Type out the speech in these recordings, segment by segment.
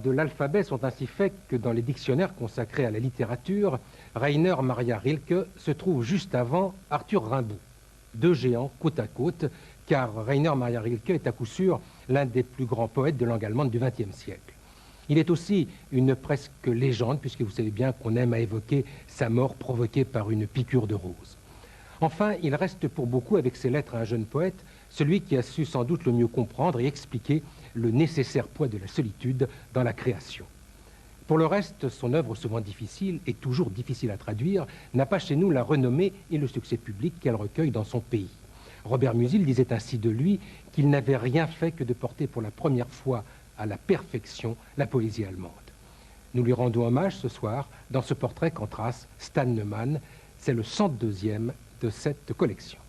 de l'alphabet sont ainsi faits que dans les dictionnaires consacrés à la littérature, Rainer Maria Rilke se trouve juste avant Arthur Rimbaud. Deux géants côte à côte, car Rainer Maria Rilke est à coup sûr l'un des plus grands poètes de langue allemande du XXe siècle. Il est aussi une presque légende, puisque vous savez bien qu'on aime à évoquer sa mort provoquée par une piqûre de rose. Enfin, il reste pour beaucoup, avec ses lettres à un jeune poète, celui qui a su sans doute le mieux comprendre et expliquer le nécessaire poids de la solitude dans la création. Pour le reste, son œuvre, souvent difficile et toujours difficile à traduire, n'a pas chez nous la renommée et le succès public qu'elle recueille dans son pays. Robert Musil disait ainsi de lui qu'il n'avait rien fait que de porter pour la première fois à la perfection la poésie allemande. Nous lui rendons hommage ce soir dans ce portrait qu'en trace Stan Neumann. C'est le 102e de cette collection.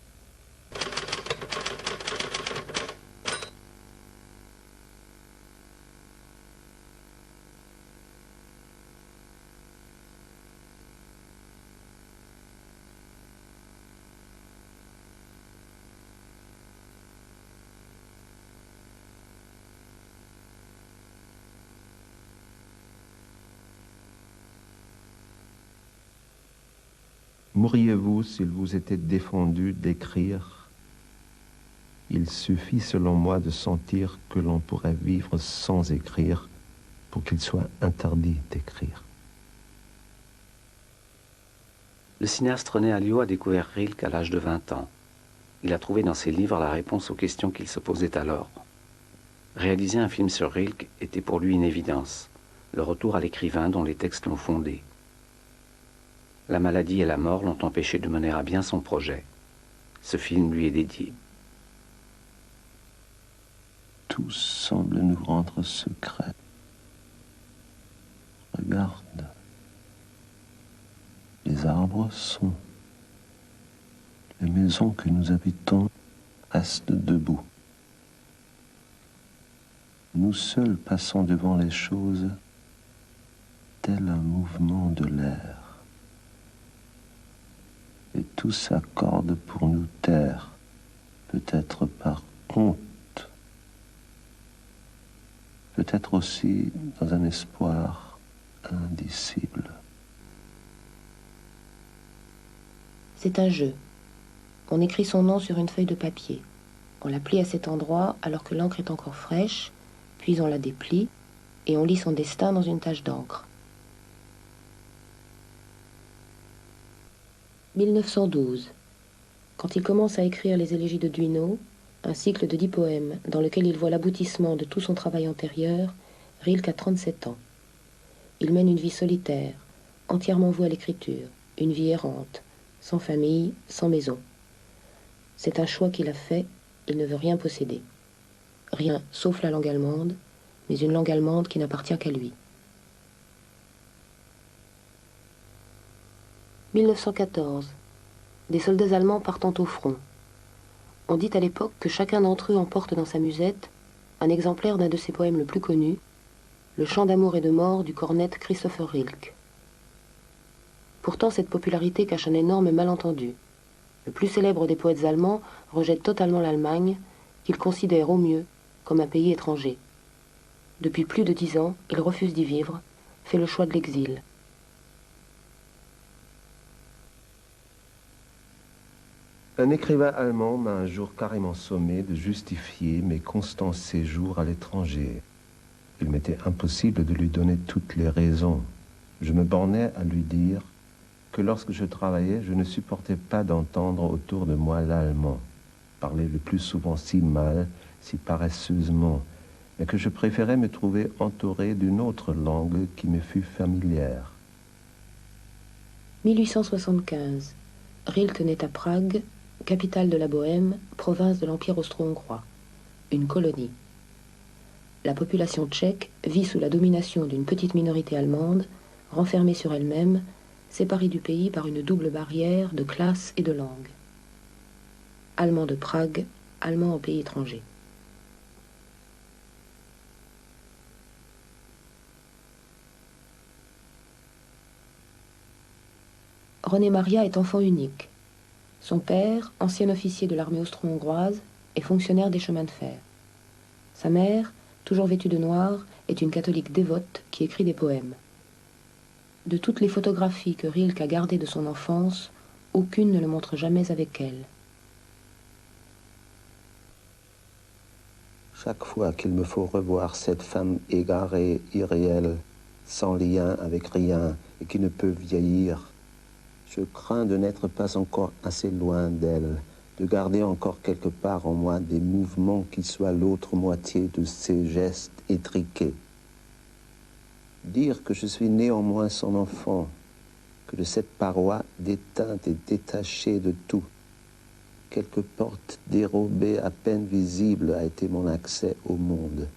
Mourriez-vous s'il vous était défendu d'écrire? Il suffit selon moi de sentir que l'on pourrait vivre sans écrire pour qu'il soit interdit d'écrire. Le cinéaste René Alliot a découvert Rilke à l'âge de 20 ans. Il a trouvé dans ses livres la réponse aux questions qu'il se posait alors. Réaliser un film sur Rilke était pour lui une évidence, le retour à l'écrivain dont les textes l'ont fondé. La maladie et la mort l'ont empêché de mener à bien son projet. Ce film lui est dédié. Tout semble nous rendre secret. Regarde. Les arbres sont. Les maisons que nous habitons restent debout. Nous seuls passons devant les choses tel un mouvement de l'air. Et tout s'accorde pour nous taire, peut-être par honte, peut-être aussi dans un espoir indicible. C'est un jeu. On écrit son nom sur une feuille de papier. On la plie à cet endroit alors que l'encre est encore fraîche, puis on la déplie et on lit son destin dans une tache d'encre. 1912. Quand il commence à écrire les élégies de Duino, un cycle de 10 poèmes dans lequel il voit l'aboutissement de tout son travail antérieur, Rilke a 37 ans. Il mène une vie solitaire, entièrement vouée à l'écriture, une vie errante, sans famille, sans maison. C'est un choix qu'il a fait, il ne veut rien posséder. Rien sauf la langue allemande, mais une langue allemande qui n'appartient qu'à lui. 1914. Des soldats allemands partant au front. On dit à l'époque que chacun d'entre eux emporte dans sa musette un exemplaire d'un de ses poèmes le plus connu, Le chant d'amour et de mort du cornette Christopher Rilke. Pourtant, cette popularité cache un énorme malentendu. Le plus célèbre des poètes allemands rejette totalement l'Allemagne, qu'il considère au mieux comme un pays étranger. Depuis plus de 10 ans, il refuse d'y vivre, fait le choix de l'exil. Un écrivain allemand m'a un jour carrément sommé de justifier mes constants séjours à l'étranger. Il m'était impossible de lui donner toutes les raisons. Je me bornais à lui dire que lorsque je travaillais, je ne supportais pas d'entendre autour de moi l'allemand, parler le plus souvent si mal, si paresseusement, mais que je préférais me trouver entouré d'une autre langue qui me fût familière. 1875. Rilke naît à Prague, capitale de la Bohême, province de l'Empire austro-hongrois, une colonie. La population tchèque vit sous la domination d'une petite minorité allemande, renfermée sur elle-même, séparée du pays par une double barrière de classe et de langue. Allemand de Prague, allemand au pays étranger. René Maria est enfant unique. Son père, ancien officier de l'armée austro-hongroise, est fonctionnaire des chemins de fer. Sa mère, toujours vêtue de noir, est une catholique dévote qui écrit des poèmes. De toutes les photographies que Rilke a gardées de son enfance, aucune ne le montre jamais avec elle. Chaque fois qu'il me faut revoir cette femme égarée, irréelle, sans lien avec rien et qui ne peut vieillir, je crains de n'être pas encore assez loin d'elle, de garder encore quelque part en moi des mouvements qui soient l'autre moitié de ses gestes étriqués. Dire que je suis néanmoins son enfant, que de cette paroi déteinte et détachée de tout, quelque porte dérobée à peine visible a été mon accès au monde,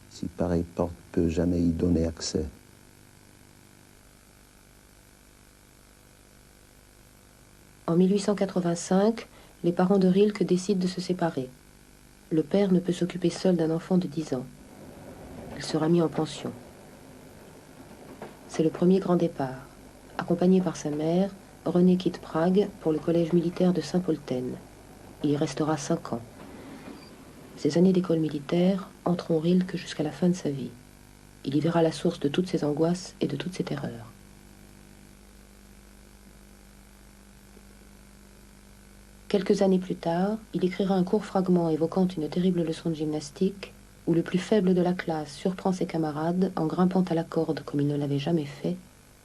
si pareille porte peut jamais y donner accès. En 1885, les parents de Rilke décident de se séparer. Le père ne peut s'occuper seul d'un enfant de 10 ans. Il sera mis en pension. C'est le premier grand départ. Accompagné par sa mère, René quitte Prague pour le collège militaire de Saint-Polten. Il y restera 5 ans. Ces années d'école militaire entreront Rilke jusqu'à la fin de sa vie. Il y verra la source de toutes ses angoisses et de toutes ses terreurs. Quelques années plus tard, il écrira un court fragment évoquant une terrible leçon de gymnastique où le plus faible de la classe surprend ses camarades en grimpant à la corde comme il ne l'avait jamais fait,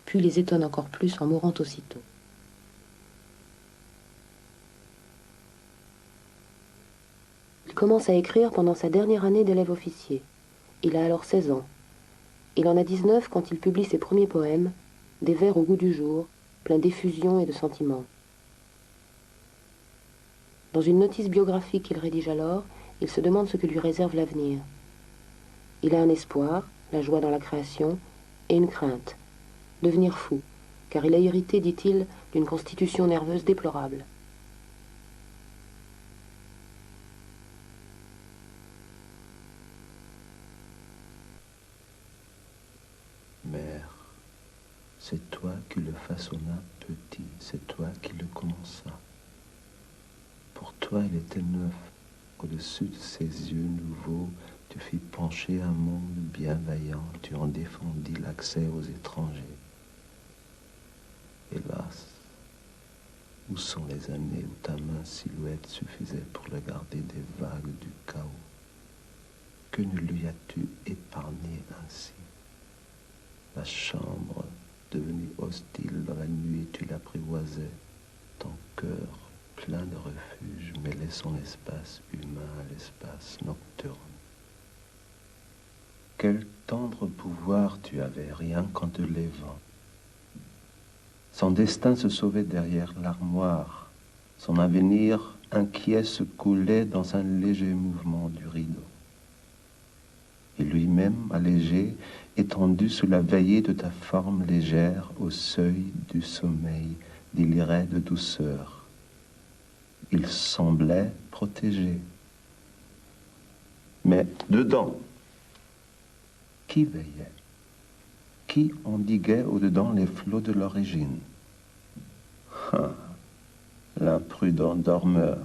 puis les étonne encore plus en mourant aussitôt. Il commence à écrire pendant sa dernière année d'élève officier. Il a alors 16 ans. Il en a 19 quand il publie ses premiers poèmes, des vers au goût du jour, pleins d'effusion et de sentiments. Dans une notice biographique qu'il rédige alors, il se demande ce que lui réserve l'avenir. Il a un espoir, la joie dans la création, et une crainte, devenir fou, car il a hérité, dit-il, d'une constitution nerveuse déplorable. Mère, c'est toi qui le façonna petit, c'est toi qui le commença. Pour toi, il était neuf. Au-dessus de ses yeux nouveaux, tu fis pencher un monde bienveillant, tu en défendis l'accès aux étrangers. Hélas, où sont les années où ta main silhouette suffisait pour le garder des vagues du chaos? Que ne lui as-tu épargné ainsi? La chambre, devenue hostile dans la nuit, tu l'apprivoisais, ton cœur plein de refuge, mêlait son espace humain à l'espace nocturne. Quel tendre pouvoir tu avais, rien qu'en te levant. Son destin se sauvait derrière l'armoire. Son avenir inquiet se coulait dans un léger mouvement du rideau. Et lui-même, allégé, étendu sous la veillée de ta forme légère, au seuil du sommeil, délirait de douceur. Il semblait protégé. Mais dedans, qui veillait? Qui endiguait au-dedans les flots de l'origine? L'imprudent dormeur,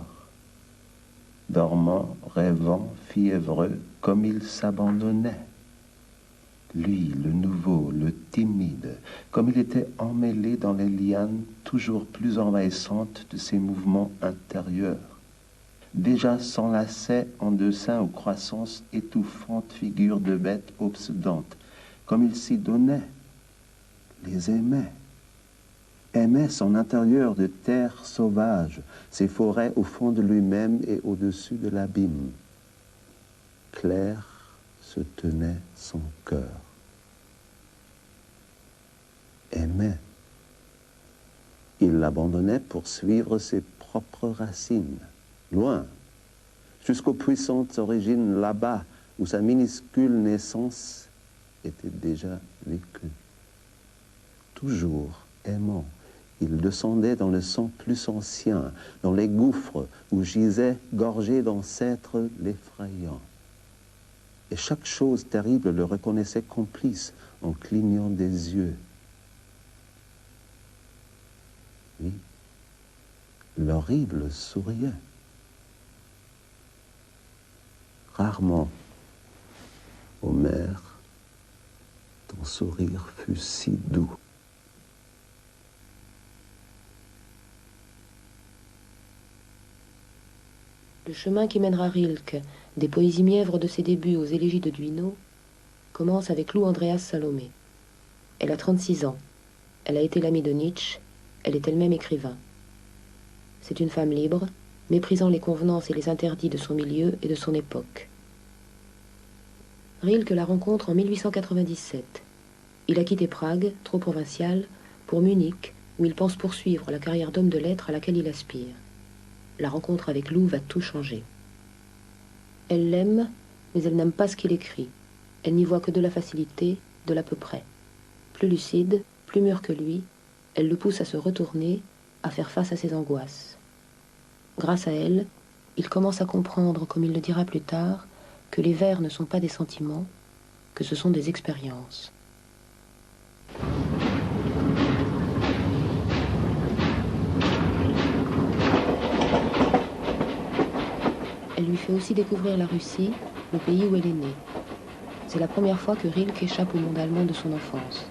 dormant, rêvant, fiévreux, comme il s'abandonnait. Lui, le nouveau, le timide, comme il était emmêlé dans les lianes toujours plus envahissantes de ses mouvements intérieurs. Déjà s'enlaçait en dessin aux croissances étouffantes figures de bêtes obsédantes, comme il s'y donnait, les aimait. Aimait son intérieur de terre sauvage, ses forêts au fond de lui-même et au-dessus de l'abîme. Clair se tenait son cœur. Aimait. Il l'abandonnait pour suivre ses propres racines, loin, jusqu'aux puissantes origines là-bas, où sa minuscule naissance était déjà vécue. Toujours aimant, il descendait dans le sang plus ancien, dans les gouffres où gisait, gorgé d'ancêtres l'effrayant. Et chaque chose terrible le reconnaissait complice en clignant des yeux. Oui, l'horrible souriait. Rarement, ô mère, Ton sourire fut si doux. Le chemin qui mènera Rilke, des poésies mièvres de ses débuts aux élégies de Duino, commence avec Lou Andreas Salomé. Elle a 36 ans. Elle a été l'amie de Nietzsche. Elle est elle-même écrivain. C'est une femme libre, méprisant les convenances et les interdits de son milieu et de son époque. Rilke la rencontre en 1897. Il a quitté Prague, trop provincial, pour Munich, où il pense poursuivre la carrière d'homme de lettres à laquelle il aspire. La rencontre avec Lou va tout changer. Elle l'aime, mais elle n'aime pas ce qu'il écrit. Elle n'y voit que de la facilité, de l'à peu près. Plus lucide, plus mûre que lui, elle le pousse à se retourner, à faire face à ses angoisses. Grâce à elle, il commence à comprendre, comme il le dira plus tard, que les vers ne sont pas des sentiments, que ce sont des expériences. Elle lui fait aussi découvrir la Russie, le pays où elle est née. C'est la première fois que Rilke échappe au monde allemand de son enfance.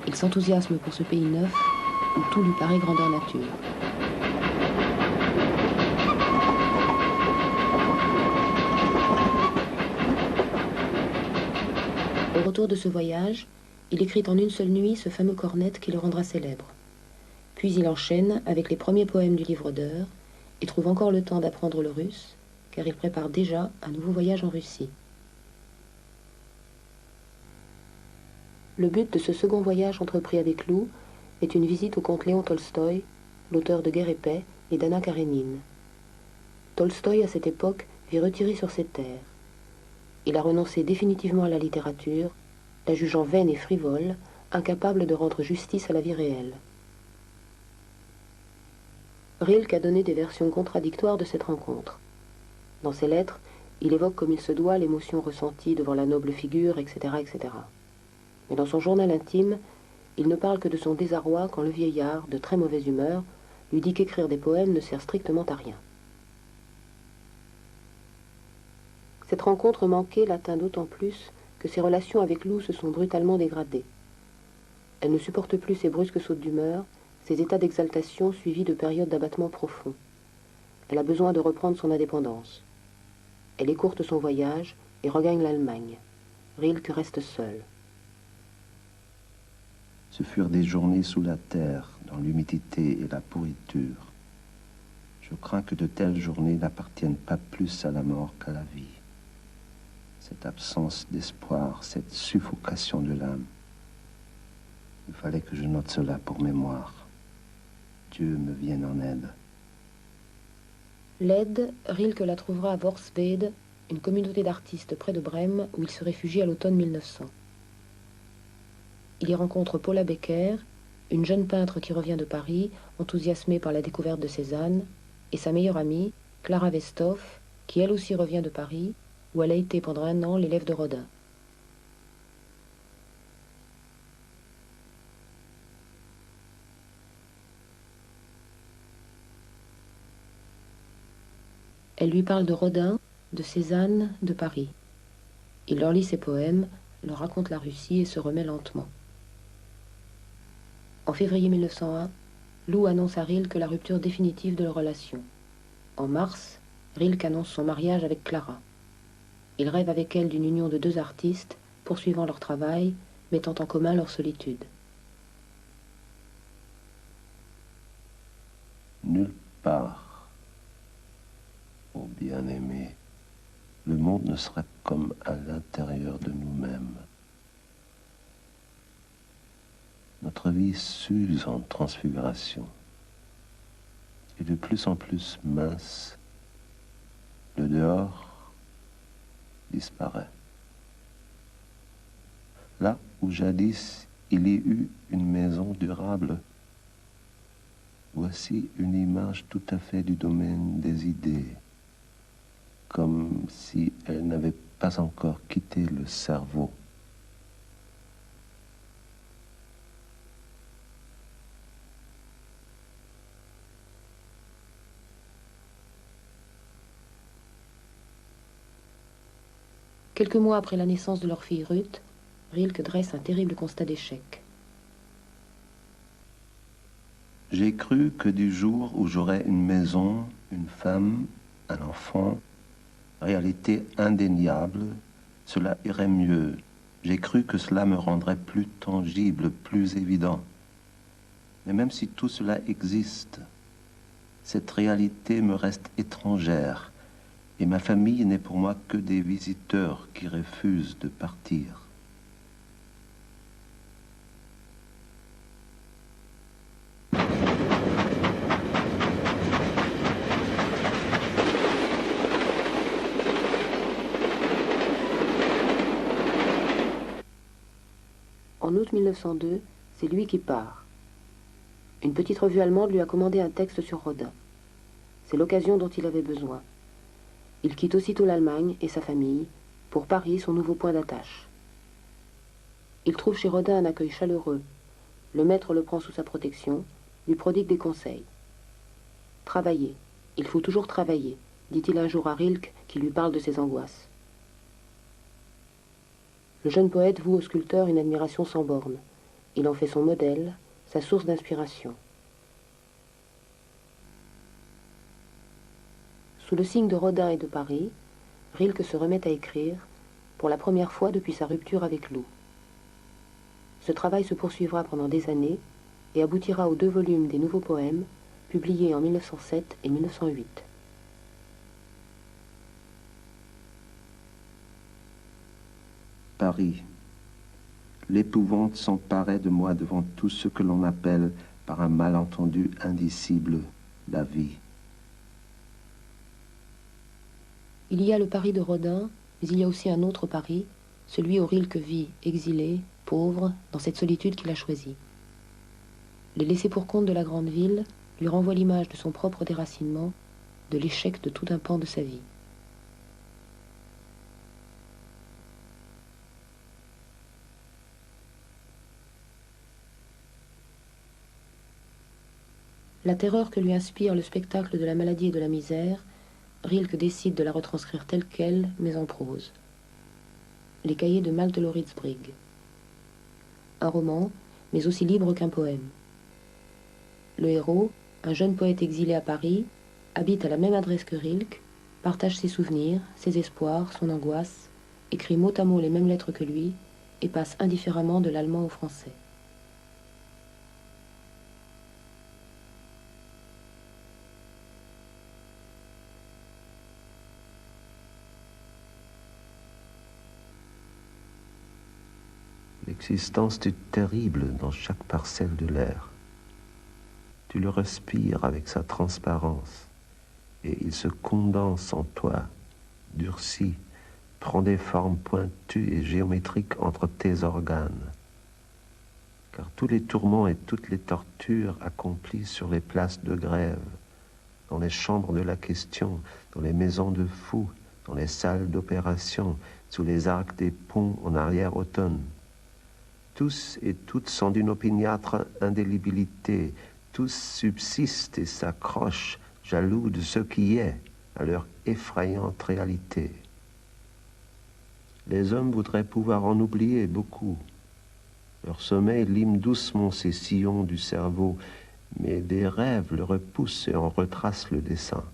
Il s'enthousiasme pour ce pays neuf, où tout lui paraît grandeur nature. Au retour de ce voyage, il écrit en une seule nuit ce fameux cornet qui le rendra célèbre. Puis il enchaîne avec les premiers poèmes du livre d'heures et trouve encore le temps d'apprendre le russe, car il prépare déjà un nouveau voyage en Russie. Le but de ce second voyage entrepris avec Lou est une visite au comte Léon Tolstoï, l'auteur de Guerre et Paix et d'Anna Karénine. Tolstoï, à cette époque, vit retirer sur ses terres. Il a renoncé définitivement à la littérature, la jugeant vaine et frivole, incapable de rendre justice à la vie réelle. Rilke a donné des versions contradictoires de cette rencontre. Dans ses lettres, il évoque comme il se doit l'émotion ressentie devant la noble figure, etc., etc. Mais dans son journal intime, il ne parle que de son désarroi quand le vieillard, de très mauvaise humeur, lui dit qu'écrire des poèmes ne sert strictement à rien. Cette rencontre manquée l'atteint d'autant plus que ses relations avec Lou se sont brutalement dégradées. Elle ne supporte plus ses brusques sautes d'humeur, ses états d'exaltation suivis de périodes d'abattement profond. Elle a besoin de reprendre son indépendance. Elle écourte son voyage et regagne l'Allemagne. Rilke reste seul. Ce furent des journées sous la terre, dans l'humidité et la pourriture. Je crains que de telles journées n'appartiennent pas plus à la mort qu'à la vie. Cette absence d'espoir, cette suffocation de l'âme. Il fallait que je note cela pour mémoire. Dieu me vienne en aide. L'aide, Rilke la trouvera à Vorswede, une communauté d'artistes près de Brême, où il se réfugie à l'automne 1900. Il y rencontre Paula Becker, une jeune peintre qui revient de Paris, enthousiasmée par la découverte de Cézanne, et sa meilleure amie, Clara Westhoff, qui elle aussi revient de Paris, où elle a été pendant 1 an l'élève de Rodin. Elle lui parle de Rodin, de Cézanne, de Paris. Il leur lit ses poèmes, leur raconte la Russie et se remet lentement. En février 1901, Lou annonce à Rilke la rupture définitive de leur relation. En mars, Rilke annonce son mariage avec Clara. Il rêve avec elle d'une union de 2 artistes, poursuivant leur travail, mettant en commun leur solitude. Nulle part, ô bien-aimé, le monde ne serait comme à l'intérieur de nous-mêmes. Notre vie s'use en transfiguration. Et de plus en plus mince, le dehors disparaît. Là où jadis il y eut une maison durable, voici une image tout à fait du domaine des idées, comme si elle n'avait pas encore quitté le cerveau. Quelques mois après la naissance de leur fille Ruth, Rilke dresse un terrible constat d'échec. J'ai cru que du jour où j'aurais une maison, une femme, un enfant, réalité indéniable, cela irait mieux. J'ai cru que cela me rendrait plus tangible, plus évident. Mais même si tout cela existe, cette réalité me reste étrangère et ma famille n'est pour moi que des visiteurs qui refusent de partir. En août 1902, c'est lui qui part. Une petite revue allemande lui a commandé un texte sur Rodin. C'est l'occasion dont il avait besoin. Il quitte aussitôt l'Allemagne et sa famille pour Paris, son nouveau point d'attache. Il trouve chez Rodin un accueil chaleureux. Le maître le prend sous sa protection, lui prodigue des conseils. « Travailler, il faut toujours travailler », dit-il un jour à Rilke qui lui parle de ses angoisses. Le jeune poète voue au sculpteur une admiration sans borne. Il en fait son modèle, sa source d'inspiration. Sous le signe de Rodin et de Paris, Rilke se remet à écrire, pour la première fois depuis sa rupture avec Lou. Ce travail se poursuivra pendant des années et aboutira aux 2 volumes des Nouveaux Poèmes, publiés en 1907 et 1908. Paris. L'épouvante s'emparait de moi devant tout ce que l'on appelle, par un malentendu indicible, la vie. Il y a le Paris de Rodin, mais il y a aussi un autre Paris, celui où Rilke vit, exilé, pauvre, dans cette solitude qu'il a choisie. Les laissés pour compte de la grande ville lui renvoient l'image de son propre déracinement, de l'échec de tout un pan de sa vie. La terreur que lui inspire le spectacle de la maladie et de la misère, Rilke décide de la retranscrire telle qu'elle, mais en prose. Les cahiers de Malte Laurids Brigg. Un roman, mais aussi libre qu'un poème. Le héros, un jeune poète exilé à Paris, habite à la même adresse que Rilke, partage ses souvenirs, ses espoirs, son angoisse, écrit mot à mot les mêmes lettres que lui, et passe indifféremment de l'allemand au français. L'existence est terrible dans chaque parcelle de l'air. Tu le respires avec sa transparence et il se condense en toi, durcit, prend des formes pointues et géométriques entre tes organes. Car tous les tourments et toutes les tortures accomplis sur les places de grève, dans les chambres de la question, dans les maisons de fous, dans les salles d'opération, sous les arcs des ponts en arrière-automne, tous et toutes sont d'une opiniâtre indélibilité, tous subsistent et s'accrochent, jaloux de ce qui est, à leur effrayante réalité. Les hommes voudraient pouvoir en oublier beaucoup. Leur sommeil lime doucement ces sillons du cerveau, mais des rêves le repoussent et en retracent le dessin.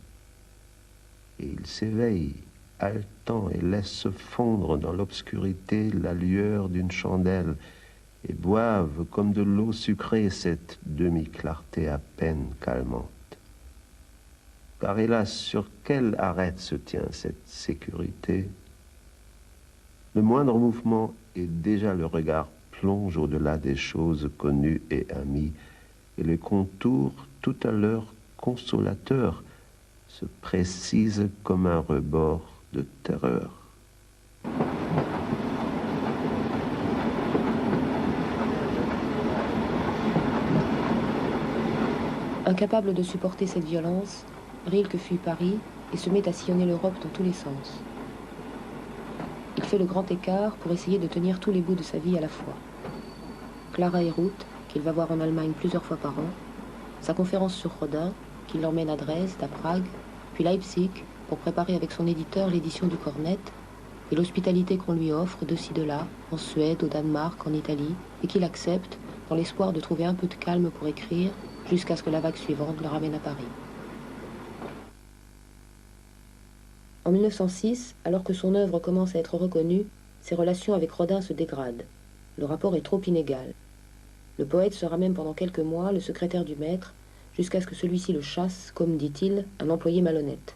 Et ils s'éveillent, haletants, et laissent se fondre dans l'obscurité la lueur d'une chandelle, et boivent comme de l'eau sucrée cette demi-clarté à peine calmante. Car hélas, sur quelle arête se tient cette sécurité? Le moindre mouvement et déjà le regard plonge au-delà des choses connues et amies, et les contours, tout à l'heure consolateurs, se précisent comme un rebord de terreur. Incapable de supporter cette violence, Rilke fuit Paris et se met à sillonner l'Europe dans tous les sens. Il fait le grand écart pour essayer de tenir tous les bouts de sa vie à la fois. Clara Héroult, qu'il va voir en Allemagne plusieurs fois par an, sa conférence sur Rodin, qui l'emmène à Dresde, à Prague, puis Leipzig, pour préparer avec son éditeur l'édition du Cornette, et l'hospitalité qu'on lui offre de ci de là, en Suède, au Danemark, en Italie, et qu'il accepte dans l'espoir de trouver un peu de calme pour écrire, jusqu'à ce que la vague suivante le ramène à Paris. En 1906, alors que son œuvre commence à être reconnue, ses relations avec Rodin se dégradent. Le rapport est trop inégal. Le poète sera même pendant quelques mois le secrétaire du maître, jusqu'à ce que celui-ci le chasse, comme, dit-il, un employé malhonnête.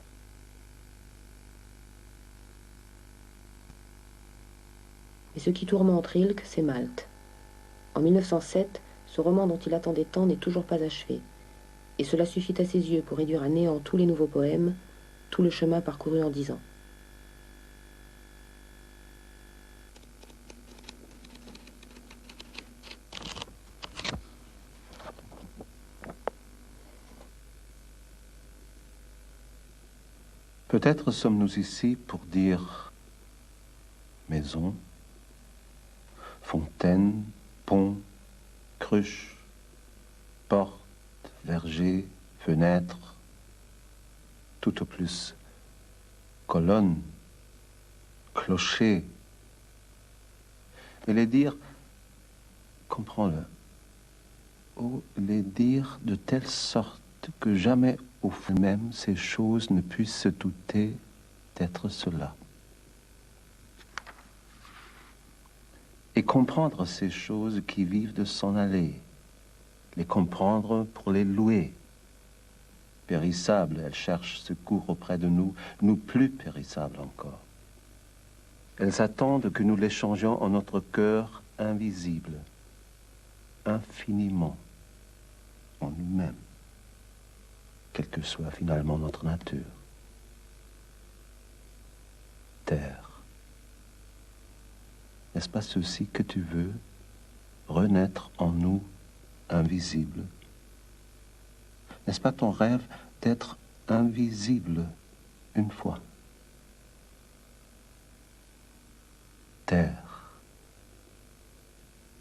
Et ce qui tourmente Rilke, c'est Malte. En 1907, ce roman dont il attendait tant n'est toujours pas achevé. Et cela suffit à ses yeux pour réduire à néant tous les nouveaux poèmes, tout le chemin parcouru en 10 ans. Peut-être sommes-nous ici pour dire maison, fontaine, pont, cruche, porte, verger, fenêtre, tout au plus colonne, clocher. Et les dire, comprends-le, ou les dire de telle sorte que jamais au fond même ces choses ne puissent se douter d'être cela. Et comprendre ces choses qui vivent de s'en aller, les comprendre pour les louer. Périssables, elles cherchent secours auprès de nous, nous plus périssables encore. Elles attendent que nous les changions en notre cœur invisible, infiniment, en nous-mêmes, quelle que soit finalement notre nature. Terre, n'est-ce pas ceci que tu veux, renaître en nous invisible? N'est-ce pas ton rêve d'être invisible une fois? Terre,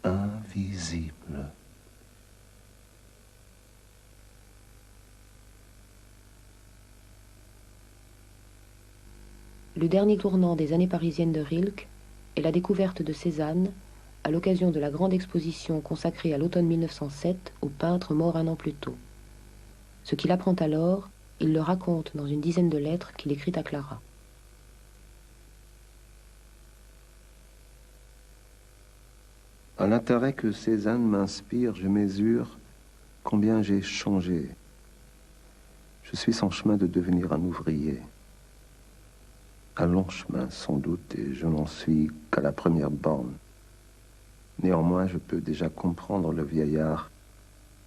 invisible. Le dernier tournant des années parisiennes de Rilke est la découverte de Cézanne à l'occasion de la grande exposition consacrée à l'automne 1907 au peintre mort un an plus tôt. Ce qu'il apprend alors, il le raconte dans une dizaine de lettres qu'il écrit à Clara. À l'intérêt que Cézanne m'inspire, je mesure combien j'ai changé. Je suis en chemin de devenir un ouvrier. Un long chemin, sans doute, et je n'en suis qu'à la première borne. Néanmoins, je peux déjà comprendre le vieillard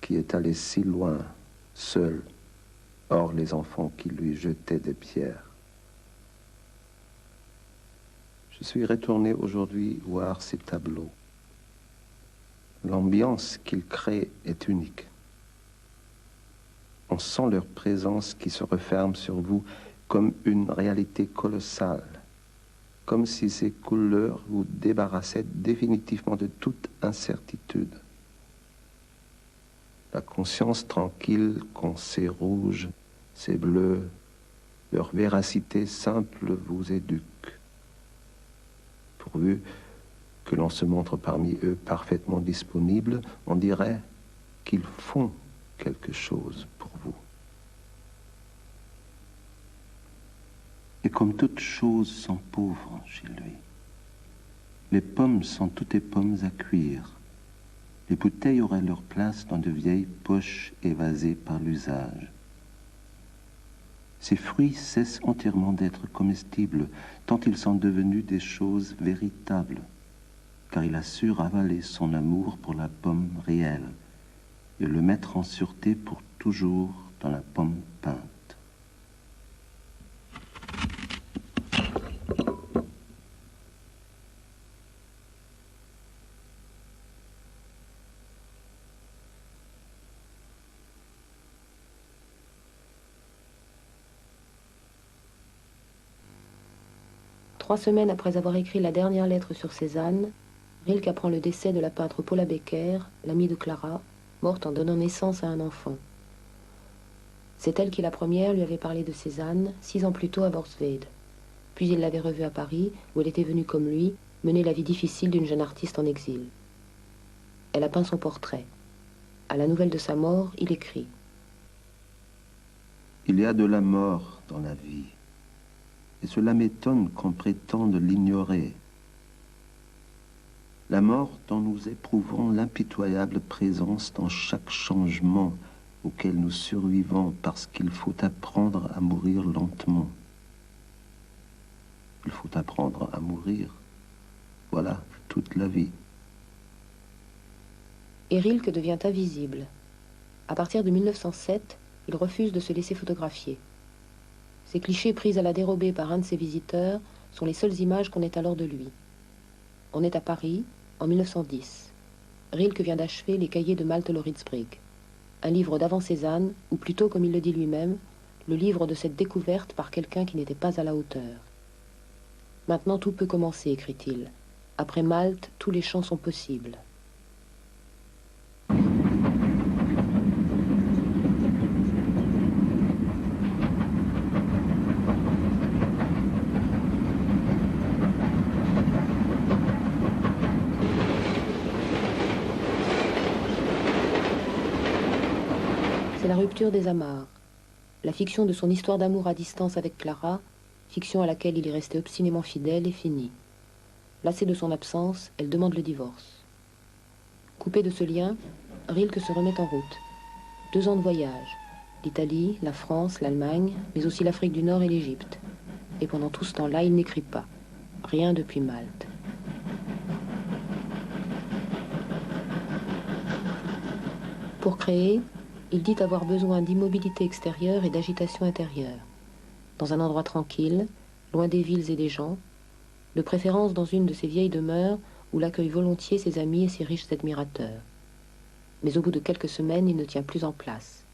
qui est allé si loin, seul, hors les enfants qui lui jetaient des pierres. Je suis retourné aujourd'hui voir ces tableaux. L'ambiance qu'ils créent est unique. On sent leur présence qui se referme sur vous comme une réalité colossale, comme si ces couleurs vous débarrassaient définitivement de toute incertitude. La conscience tranquille qu'on sait rouge, c'est bleu, leur véracité simple vous éduque. Pourvu que l'on se montre parmi eux parfaitement disponible, on dirait qu'ils font quelque chose pour vous. Et comme toutes choses sont pauvres chez lui, les pommes sont toutes des pommes à cuire. Les bouteilles auraient leur place dans de vieilles poches évasées par l'usage. Ces fruits cessent entièrement d'être comestibles, tant ils sont devenus des choses véritables, car il a su ravaler son amour pour la pomme réelle et le mettre en sûreté pour toujours dans la pomme peinte. Trois semaines après avoir écrit la dernière lettre sur Cézanne, Rilke apprend le décès de la peintre Paula Becker, l'amie de Clara, morte en donnant naissance à un enfant. C'est elle qui, la première, lui avait parlé de Cézanne 6 ans plus tôt à Borswede. Puis il l'avait revue à Paris, où elle était venue comme lui, mener la vie difficile d'une jeune artiste en exil. Elle a peint son portrait. À la nouvelle de sa mort, il écrit. Il y a de la mort dans la vie, et cela m'étonne qu'on prétende l'ignorer. La mort dont nous éprouvons l'impitoyable présence dans chaque changement auquel nous survivons parce qu'il faut apprendre à mourir lentement. Il faut apprendre à mourir. Voilà toute la vie. Et Rilke devient invisible. À partir de 1907, il refuse de se laisser photographier. Ces clichés pris à la dérobée par un de ses visiteurs sont les seules images qu'on ait alors de lui. On est à Paris, en 1910. Rilke vient d'achever Les Cahiers de Malte Lauritzbrigg, un livre d'avant Cézanne, ou plutôt, comme il le dit lui-même, le livre de cette découverte par quelqu'un qui n'était pas à la hauteur. Maintenant tout peut commencer, écrit-il. Après Malte, tous les champs sont possibles. C'est la rupture des amarres. La fiction de son histoire d'amour à distance avec Clara, fiction à laquelle il est resté obstinément fidèle, est finie. Lassée de son absence, elle demande le divorce. Coupé de ce lien, Rilke se remet en route. 2 ans de voyage. L'Italie, la France, l'Allemagne, mais aussi l'Afrique du Nord et l'Égypte. Et pendant tout ce temps-là, il n'écrit pas. Rien depuis Malte. Pour créer, il dit avoir besoin d'immobilité extérieure et d'agitation intérieure. Dans un endroit tranquille, loin des villes et des gens, de préférence dans une de ces vieilles demeures où l'accueillent volontiers ses amis et ses riches admirateurs. Mais au bout de quelques semaines, il ne tient plus en place.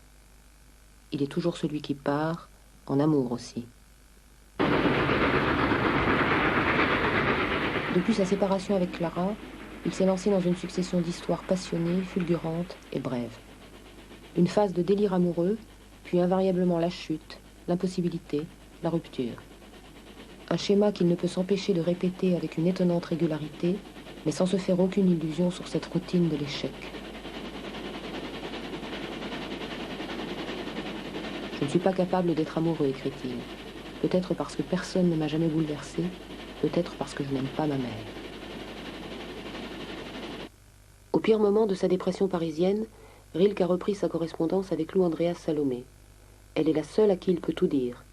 Il est toujours celui qui part, en amour aussi. Depuis sa séparation avec Clara, il s'est lancé dans une succession d'histoires passionnées, fulgurantes et brèves. Une phase de délire amoureux, puis invariablement la chute, l'impossibilité, la rupture. Un schéma qu'il ne peut s'empêcher de répéter avec une étonnante régularité, mais sans se faire aucune illusion sur cette routine de l'échec. Je ne suis pas capable d'être amoureux, écrit-il. Peut-être parce que personne ne m'a jamais bouleversé, peut-être parce que je n'aime pas ma mère. Au pire moment de sa dépression parisienne, Rilke a repris sa correspondance avec Lou Andreas Salomé. Elle est la seule à qui il peut tout dire.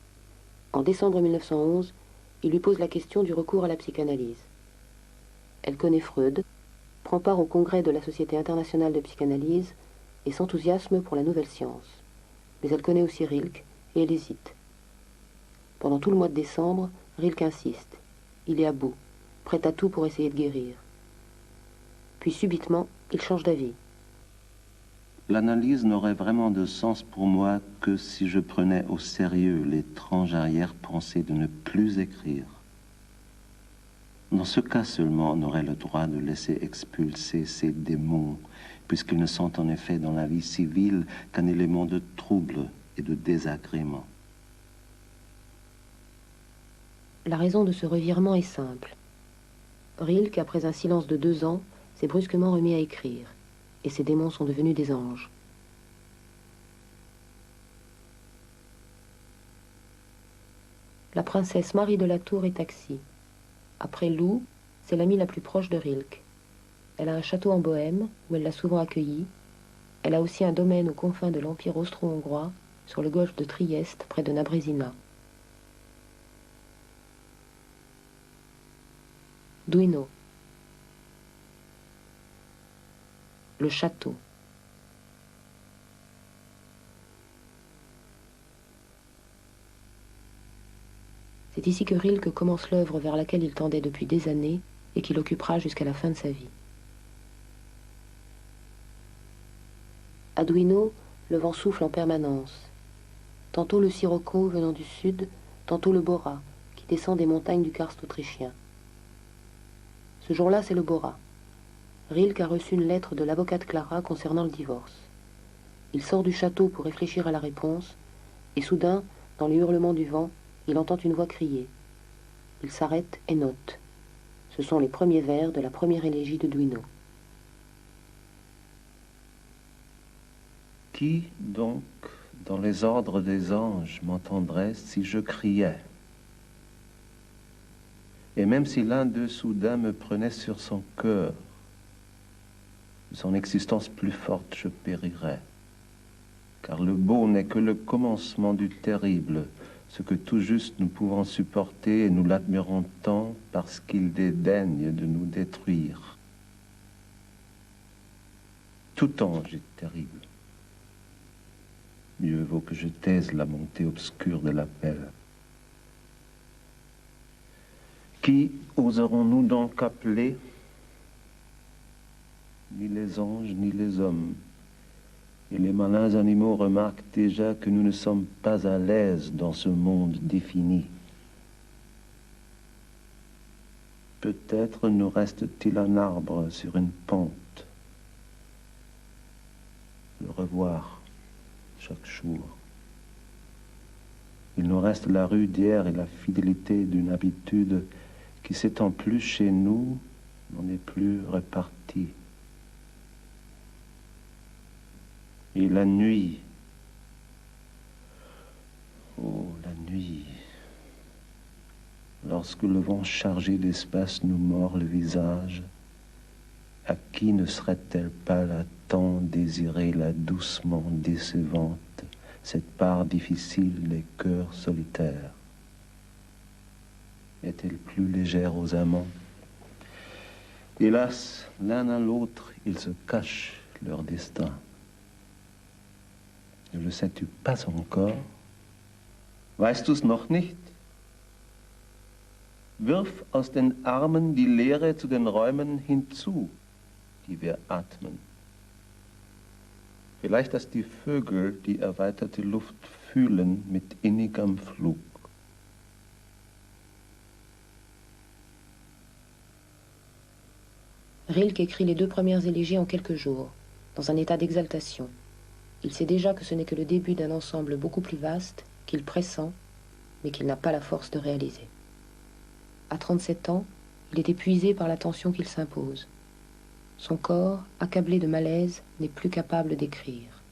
En décembre 1911, il lui pose la question du recours à la psychanalyse. Elle connaît Freud, prend part au congrès de la Société internationale de psychanalyse et s'enthousiasme pour la nouvelle science. Mais elle connaît aussi Rilke et elle hésite. Pendant tout le mois de décembre, Rilke insiste. Il est à bout, prêt à tout pour essayer de guérir. Puis subitement, il change d'avis. L'analyse n'aurait vraiment de sens pour moi que si je prenais au sérieux l'étrange arrière-pensée de ne plus écrire. Dans ce cas seulement, on aurait le droit de laisser expulser ces démons, puisqu'ils ne sont en effet dans la vie civile qu'un élément de trouble et de désagrément. La raison de ce revirement est simple. Rilke, après un silence de 2 ans, s'est brusquement remis à écrire. Et ces démons sont devenus des anges. La princesse Marie de la Tour est taxie. Après Lou, c'est l'amie la plus proche de Rilke. Elle a un château en Bohême, où elle l'a souvent accueilli. Elle a aussi un domaine aux confins de l'Empire austro-hongrois, sur le golfe de Trieste, près de Nabrésina. Duino. Le château. C'est ici que Rilke commence l'œuvre vers laquelle il tendait depuis des années et qu'il occupera jusqu'à la fin de sa vie. À Duino, le vent souffle en permanence. Tantôt le sirocco venant du sud, tantôt le bora qui descend des montagnes du karst autrichien. Ce jour-là, c'est le bora. Rilke a reçu une lettre de l'avocate Clara concernant le divorce. Il sort du château pour réfléchir à la réponse, et soudain, dans les hurlements du vent, il entend une voix crier. Il s'arrête et note. Ce sont les premiers vers de la première élégie de Duino. Qui, donc, dans les ordres des anges, m'entendrait si je criais? Et même si l'un d'eux soudain me prenait sur son cœur, de son existence plus forte, je périrais. Car le beau n'est que le commencement du terrible, ce que tout juste nous pouvons supporter et nous l'admirons tant parce qu'il dédaigne de nous détruire. Tout ange est terrible. Mieux vaut que je taise la montée obscure de l'appel. Qui oserons-nous donc appeler? Ni les anges, ni les hommes. Et les malins animaux remarquent déjà que nous ne sommes pas à l'aise dans ce monde défini. Peut-être nous reste-t-il un arbre sur une pente. Le revoir chaque jour. Il nous reste la rue d'hier et la fidélité d'une habitude qui s'étend plus chez nous, n'en est plus répartie. Et la nuit, oh la nuit, lorsque le vent chargé d'espace nous mord le visage, à qui ne serait-elle pas la tant désirée, la doucement décevante, cette part difficile des cœurs solitaires? Est-elle plus légère aux amants? Hélas, l'un à l'autre, ils se cachent leur destin. Ne le sais-tu pas encore? Weißt du's noch nicht? Wirf aus den Armen die Leere zu den Räumen hinzu, die wir atmen. Vielleicht, dass die Vögel die erweiterte Luft fühlen mit innigem Flug. Rilke écrit les 2 premières élégies en quelques jours, dans un état d'exaltation. Il sait déjà que ce n'est que le début d'un ensemble beaucoup plus vaste, qu'il pressent, mais qu'il n'a pas la force de réaliser. À 37 ans, il est épuisé par la tension qu'il s'impose. Son corps, accablé de malaise, n'est plus capable d'écrire.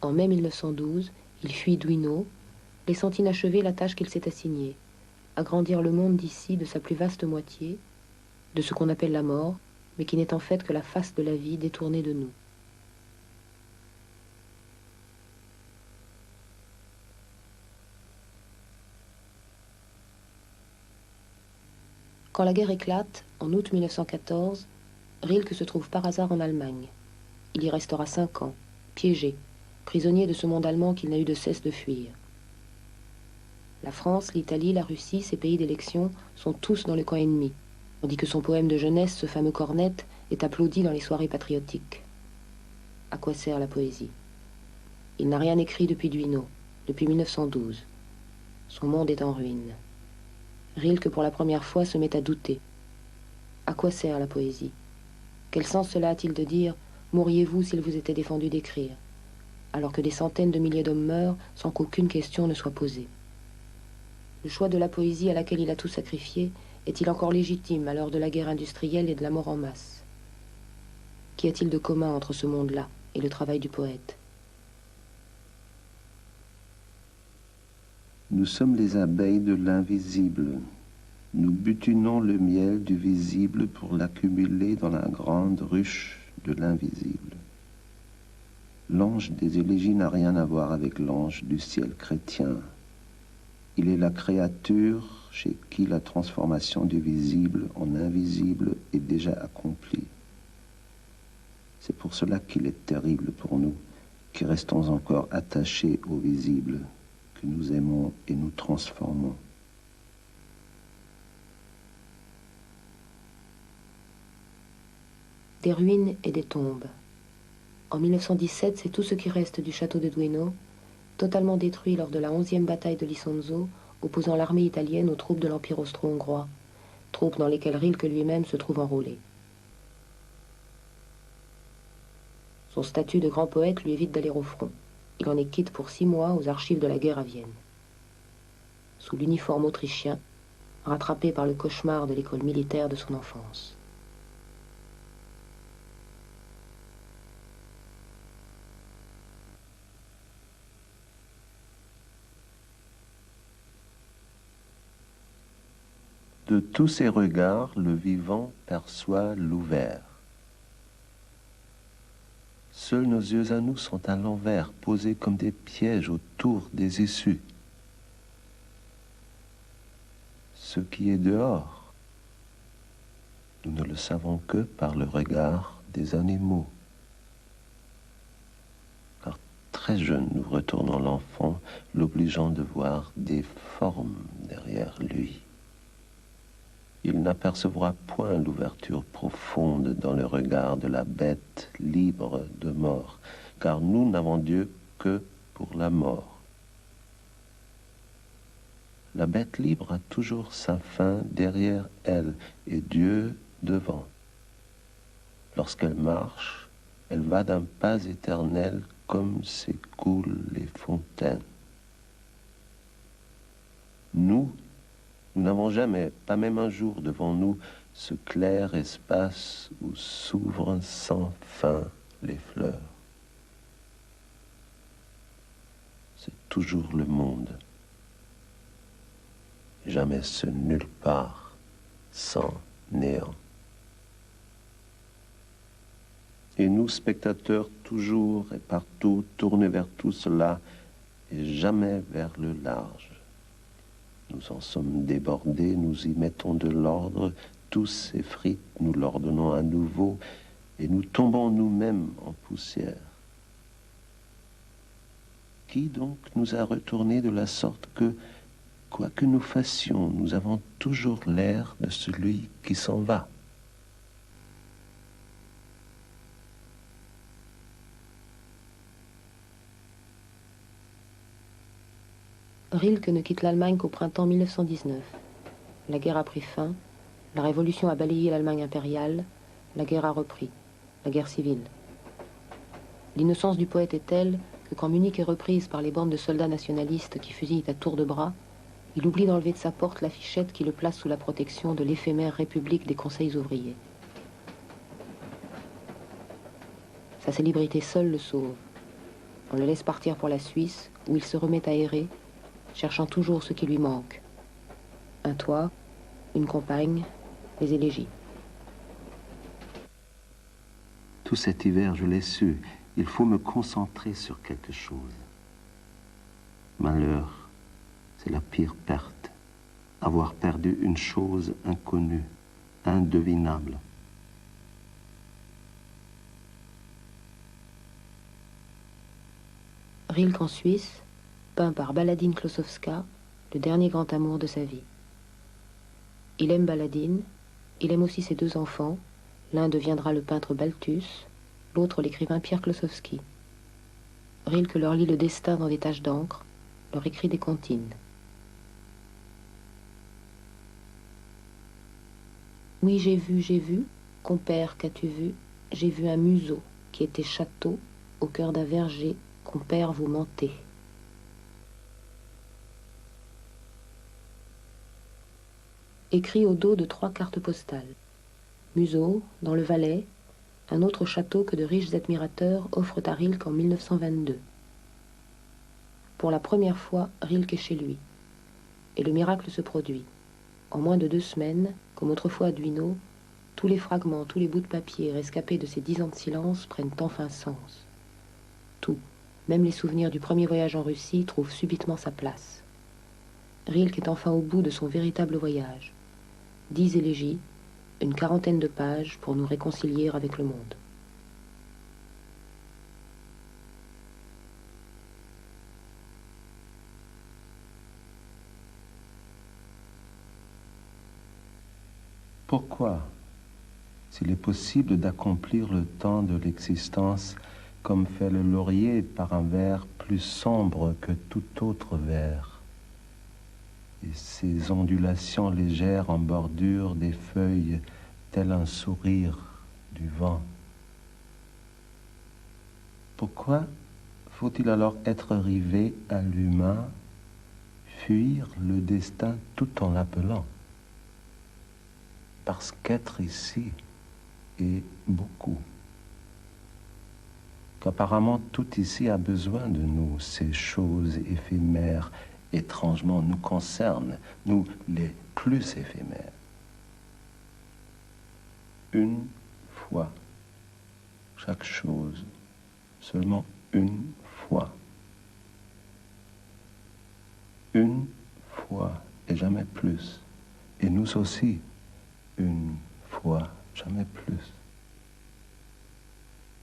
En mai 1912, il fuit Duino, laissant inachevée la tâche qu'il s'est assignée, agrandir le monde d'ici de sa plus vaste moitié, de ce qu'on appelle la mort, mais qui n'est en fait que la face de la vie détournée de nous. Quand la guerre éclate, en août 1914, Rilke se trouve par hasard en Allemagne. Il y restera 5 ans, piégé, prisonnier de ce monde allemand qu'il n'a eu de cesse de fuir. La France, l'Italie, la Russie, ces pays d'élection sont tous dans le camp ennemi, tandis que son poème de jeunesse, ce fameux Cornette, est applaudi dans les soirées patriotiques. À quoi sert la poésie? Il n'a rien écrit depuis Duino, depuis 1912. Son monde est en ruine. Rilke, pour la première fois, se met à douter. À quoi sert la poésie? Quel sens cela a-t-il de dire « Mourriez-vous s'il vous était défendu d'écrire » alors que des centaines de milliers d'hommes meurent sans qu'aucune question ne soit posée? Le choix de la poésie à laquelle il a tout sacrifié est-il encore légitime à l'heure de la guerre industrielle et de la mort en masse? Qu'y a-t-il de commun entre ce monde-là et le travail du poète? Nous sommes les abeilles de l'invisible. Nous butinons le miel du visible pour l'accumuler dans la grande ruche de l'invisible. L'ange des élégies n'a rien à voir avec l'ange du ciel chrétien. Il est la créature chez qui la transformation du visible en invisible est déjà accomplie. C'est pour cela qu'il est terrible pour nous, qui restons encore attachés au visible, que nous aimons et nous transformons. Des ruines et des tombes. En 1917, c'est tout ce qui reste du château de Duino, totalement détruit lors de la 11e bataille de l'Isonzo, opposant l'armée italienne aux troupes de l'Empire austro-hongrois, troupes dans lesquelles Rilke lui-même se trouve enrôlé. Son statut de grand poète lui évite d'aller au front. Il en est quitte pour 6 mois aux archives de la guerre à Vienne. Sous l'uniforme autrichien, rattrapé par le cauchemar de l'école militaire de son enfance. De tous ces regards, le vivant perçoit l'ouvert. Seuls nos yeux à nous sont à l'envers, posés comme des pièges autour des issues. Ce qui est dehors, nous ne le savons que par le regard des animaux. Car très jeune, nous retournons l'enfant, l'obligeant de voir des formes derrière lui. Il n'apercevra point l'ouverture profonde dans le regard de la bête libre de mort, car nous n'avons Dieu que pour la mort. La bête libre a toujours sa fin derrière elle et Dieu devant. Lorsqu'elle marche, elle va d'un pas éternel comme s'écoulent les fontaines. Nous n'avons jamais, pas même un jour devant nous, ce clair espace où s'ouvrent sans fin les fleurs. C'est toujours le monde. Jamais ce nulle part sans néant. Et nous, spectateurs, toujours et partout, tournés vers tout cela et jamais vers le large. Nous en sommes débordés, nous y mettons de l'ordre, tout s'effrite, nous l'ordonnons à nouveau, et nous tombons nous-mêmes en poussière. Qui donc nous a retournés de la sorte que, quoi que nous fassions, nous avons toujours l'air de celui qui s'en va? Rilke ne quitte l'Allemagne qu'au printemps 1919. La guerre a pris fin, la révolution a balayé l'Allemagne impériale, la guerre a repris, la guerre civile. L'innocence du poète est telle que quand Munich est reprise par les bandes de soldats nationalistes qui fusillent à tour de bras, il oublie d'enlever de sa porte l'affichette qui le place sous la protection de l'éphémère République des conseils ouvriers. Sa célébrité seule le sauve. On le laisse partir pour la Suisse, où il se remet à errer, cherchant toujours ce qui lui manque. Un toit, une compagne, les élégies. Tout cet hiver, je l'ai su, il faut me concentrer sur quelque chose. Malheur, c'est la pire perte. Avoir perdu une chose inconnue, indevinable. Rilke en Suisse, peint par Baladine Klosowska, le dernier grand amour de sa vie. Il aime Baladine, il aime aussi ses deux enfants, l'un deviendra le peintre Balthus, l'autre l'écrivain Pierre Klosowski. Rilke leur lit le destin dans des taches d'encre, leur écrit des comptines. Oui, j'ai vu, compère, qu'as-tu vu? J'ai vu un museau qui était château au cœur d'un verger, compère, vous mentez. Écrit au dos de 3 cartes postales. Museau, dans le Valais, un autre château que de riches admirateurs offrent à Rilke en 1922. Pour la première fois, Rilke est chez lui. Et le miracle se produit. En moins de 2 semaines, comme autrefois à Duino, tous les fragments, tous les bouts de papier rescapés de ces 10 ans de silence prennent enfin sens. Tout, même les souvenirs du premier voyage en Russie, trouvent subitement sa place. Rilke est enfin au bout de son véritable voyage. 10 élégies, une 40aine de pages pour nous réconcilier avec le monde. Pourquoi, s'il est possible d'accomplir le temps de l'existence comme fait le laurier par un vert plus sombre que tout autre vert, et ses ondulations légères en bordure des feuilles, tel un sourire du vent. Pourquoi faut-il alors être rivé à l'humain, fuir le destin tout en l'appelant? parce qu'être ici est beaucoup. Qu'apparemment tout ici a besoin de nous, ces choses éphémères, étrangement nous concernent, nous les plus éphémères. Une fois, chaque chose, seulement une fois. Une fois et jamais plus. Et nous aussi, une fois, jamais plus.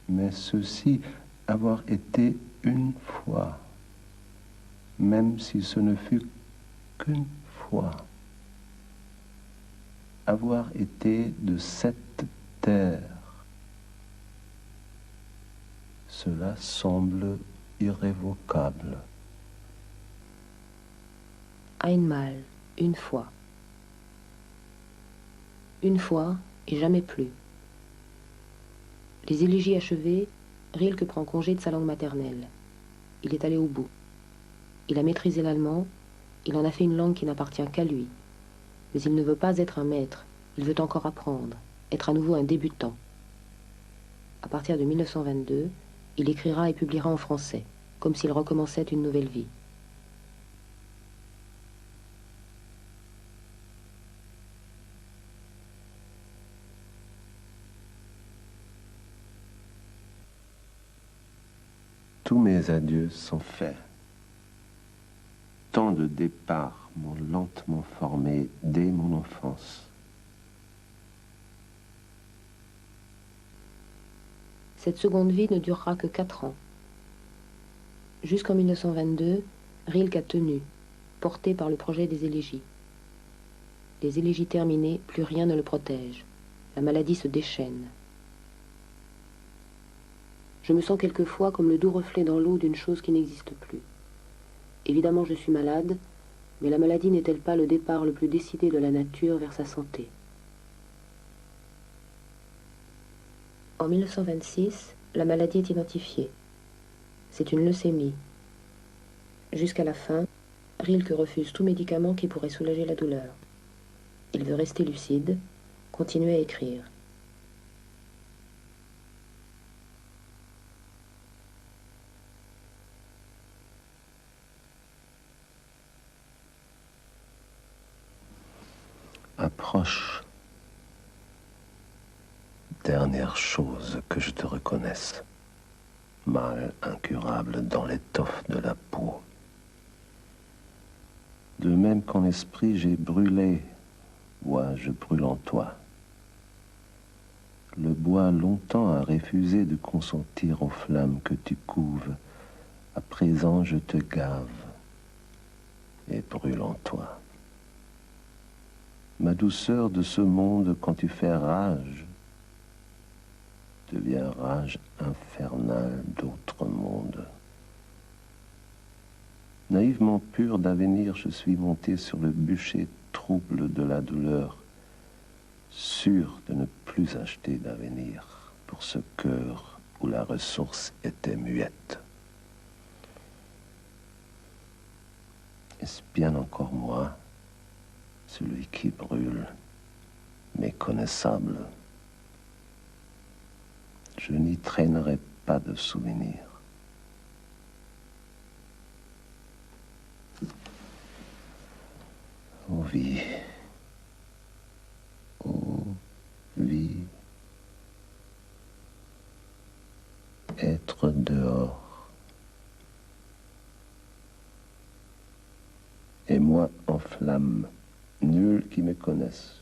Mais ceci, avoir été une fois, même si ce ne fut qu'une fois, avoir été de cette terre, cela semble irrévocable. Einmal, une fois. Une fois et jamais plus. Les élégies achevées, Rilke prend congé de sa langue maternelle. Il est allé au bout. Il a maîtrisé l'allemand, il en a fait une langue qui n'appartient qu'à lui. Mais il ne veut pas être un maître, il veut encore apprendre, être à nouveau un débutant. À partir de 1922, il écrira et publiera en français, comme s'il recommençait une nouvelle vie. Tous mes adieux sont faits. Tant de départs m'ont lentement formé dès mon enfance. Cette seconde vie ne durera que 4 ans. Jusqu'en 1922, Rilke a tenu, porté par le projet des élégies. Les élégies terminées, plus rien ne le protège. La maladie se déchaîne. Je me sens quelquefois comme le doux reflet dans l'eau d'une chose qui n'existe plus. Évidemment, je suis malade, mais la maladie n'est-elle pas le départ le plus décidé de la nature vers sa santé? En 1926, la maladie est identifiée. C'est une leucémie. Jusqu'à la fin, Rilke refuse tout médicament qui pourrait soulager la douleur. Il veut rester lucide, continuer à écrire. Approche. Dernière chose que je te reconnaisse. Mal incurable dans l'étoffe de la peau. De même qu'en esprit j'ai brûlé, bois, je brûle en toi. Le bois longtemps a refusé de consentir aux flammes que tu couves. À présent je te gave et brûle en toi. Ma douceur de ce monde, quand tu fais rage, devient rage infernale d'autres mondes. Naïvement pur d'avenir, je suis monté sur le bûcher trouble de la douleur, sûr de ne plus acheter d'avenir pour ce cœur où la ressource était muette. Est-ce bien encore moi, celui qui brûle, méconnaissable? Je n'y traînerai pas de souvenirs. Ô vie, ô vie, être dehors, et moi en flamme, nul qui me connaisse.